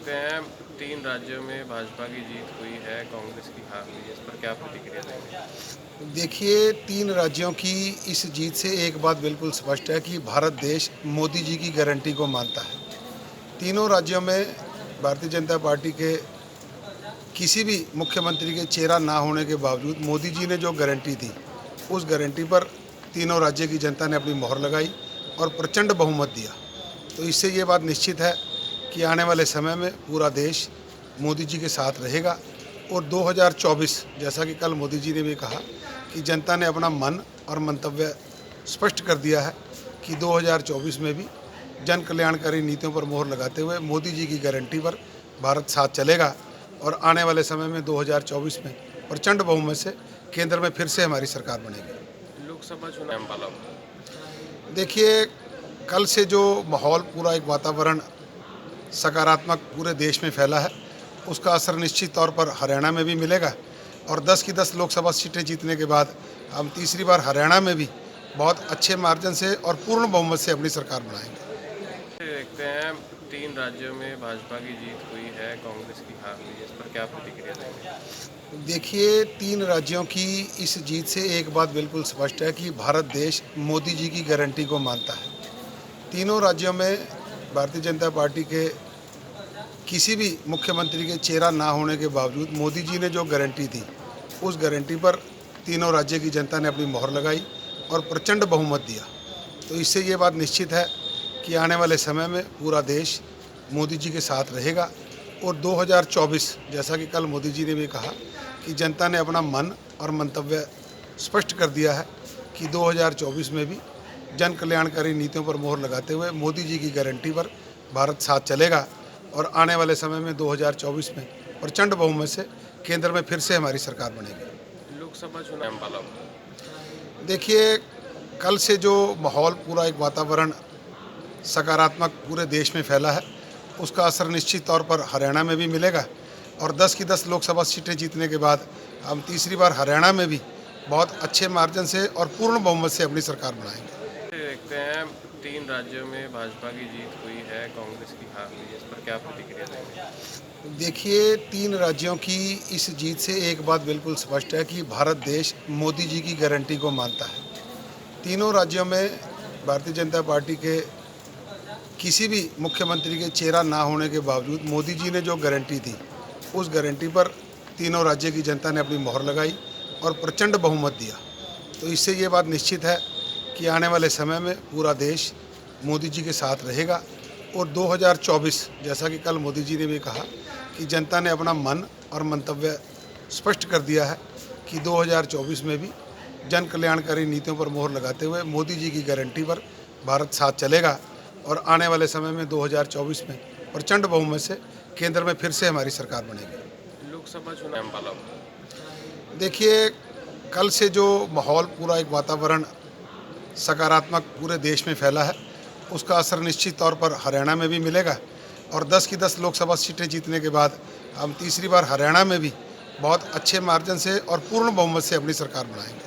देखते हैं 3 राज्यों में भाजपा की जीत हुई है, कांग्रेस की हार हुई है। इस पर क्या प्रतिक्रिया देंगे? देखिए, 3 राज्यों की इस जीत से एक बात बिल्कुल स्पष्ट है कि भारत देश मोदी जी की गारंटी को मानता है। तीनों राज्यों में भारतीय जनता पार्टी के किसी भी मुख्यमंत्री के चेहरा ना होने के बावजूद मोदी जी ने जो गारंटी दी, उस गारंटी पर तीनों राज्य की जनता ने अपनी मोहर लगाई और प्रचंड बहुमत दिया। तो इससे ये बात निश्चित है कि आने वाले समय में पूरा देश मोदी जी के साथ रहेगा और 2024, जैसा कि कल मोदी जी ने भी कहा कि जनता ने अपना मन और मंतव्य स्पष्ट कर दिया है कि 2024 में भी जन कल्याणकारी नीतियों पर मोहर लगाते हुए मोदी जी की गारंटी पर भारत साथ चलेगा और आने वाले समय में 2024 में प्रचंड बहुमत से केंद्र में फिर से हमारी सरकार बनेगी। लोकसभा चुनाव वाला देखिए, कल से जो माहौल पूरा एक वातावरण सकारात्मक पूरे देश में फैला है, उसका असर निश्चित तौर पर हरियाणा में भी मिलेगा और 10 की 10 लोकसभा सीटें जीतने के बाद हम तीसरी बार हरियाणा में भी बहुत अच्छे मार्जिन से और पूर्ण बहुमत से अपनी सरकार बनाएंगे। देखते हैं 3 राज्यों में भाजपा की जीत हुई है, कांग्रेस की हार हुई है। इस पर क्या प्रतिक्रिया देंगे? देखिए, 3 राज्यों की इस जीत से एक बात बिल्कुल स्पष्ट है कि भारत देश मोदी जी की गारंटी को मानता है। तीनों राज्यों में भारतीय जनता पार्टी के किसी भी मुख्यमंत्री के चेहरा ना होने के बावजूद मोदी जी ने जो गारंटी दी, उस गारंटी पर तीनों राज्य की जनता ने अपनी मोहर लगाई और प्रचंड बहुमत दिया। तो इससे ये बात निश्चित है कि आने वाले समय में पूरा देश मोदी जी के साथ रहेगा और 2024, जैसा कि कल मोदी जी ने भी कहा कि जनता ने अपना मन और मंतव्य स्पष्ट कर दिया है कि 2024 में भी जन कल्याणकारी नीतियों पर मोहर लगाते हुए मोदी जी की गारंटी पर भारत साथ चलेगा और आने वाले समय में 2024 में प्रचंड बहुमत से केंद्र में फिर से हमारी सरकार बनेगी। लोकसभा चुनाव वाला देखिए, कल से जो माहौल पूरा एक वातावरण सकारात्मक पूरे देश में फैला है, उसका असर निश्चित तौर पर हरियाणा में भी मिलेगा और 10 की 10 लोकसभा सीटें जीतने के बाद हम तीसरी बार हरियाणा में भी बहुत अच्छे मार्जिन से और पूर्ण बहुमत से अपनी सरकार बनाएंगे। देखते हैं 3 राज्यों में भाजपा की जीत हुई है, कांग्रेस की हार हुई है। इस पर क्या प्रतिक्रिया देंगे? देखिए, 3 राज्यों की इस जीत से एक बात बिल्कुल स्पष्ट है कि भारत देश मोदी जी की गारंटी को मानता है। तीनों राज्यों में भारतीय जनता पार्टी के किसी भी मुख्यमंत्री के चेहरा ना होने के बावजूद मोदी जी ने जो गारंटी दी, उस गारंटी पर तीनों राज्य की जनता ने अपनी मोहर लगाई और प्रचंड बहुमत दिया। तो इससे ये बात निश्चित है कि आने वाले समय में पूरा देश मोदी जी के साथ रहेगा और 2024, जैसा कि कल मोदी जी ने भी कहा कि जनता ने अपना मन और मंतव्य स्पष्ट कर दिया है कि 2024 में भी जन कल्याणकारी नीतियों पर मोहर लगाते हुए मोदी जी की गारंटी पर भारत साथ चलेगा और आने वाले समय में 2024 में प्रचंड बहुमत से केंद्र में फिर से हमारी सरकार बनेगी। लोकसभा चुनाव वाला देखिए, कल से जो माहौल पूरा एक वातावरण सकारात्मक पूरे देश में फैला है, उसका असर निश्चित तौर पर हरियाणा में भी मिलेगा और 10 की 10 लोकसभा सीटें जीतने के बाद हम तीसरी बार हरियाणा में भी बहुत अच्छे मार्जिन से और पूर्ण बहुमत से अपनी सरकार बनाएंगे।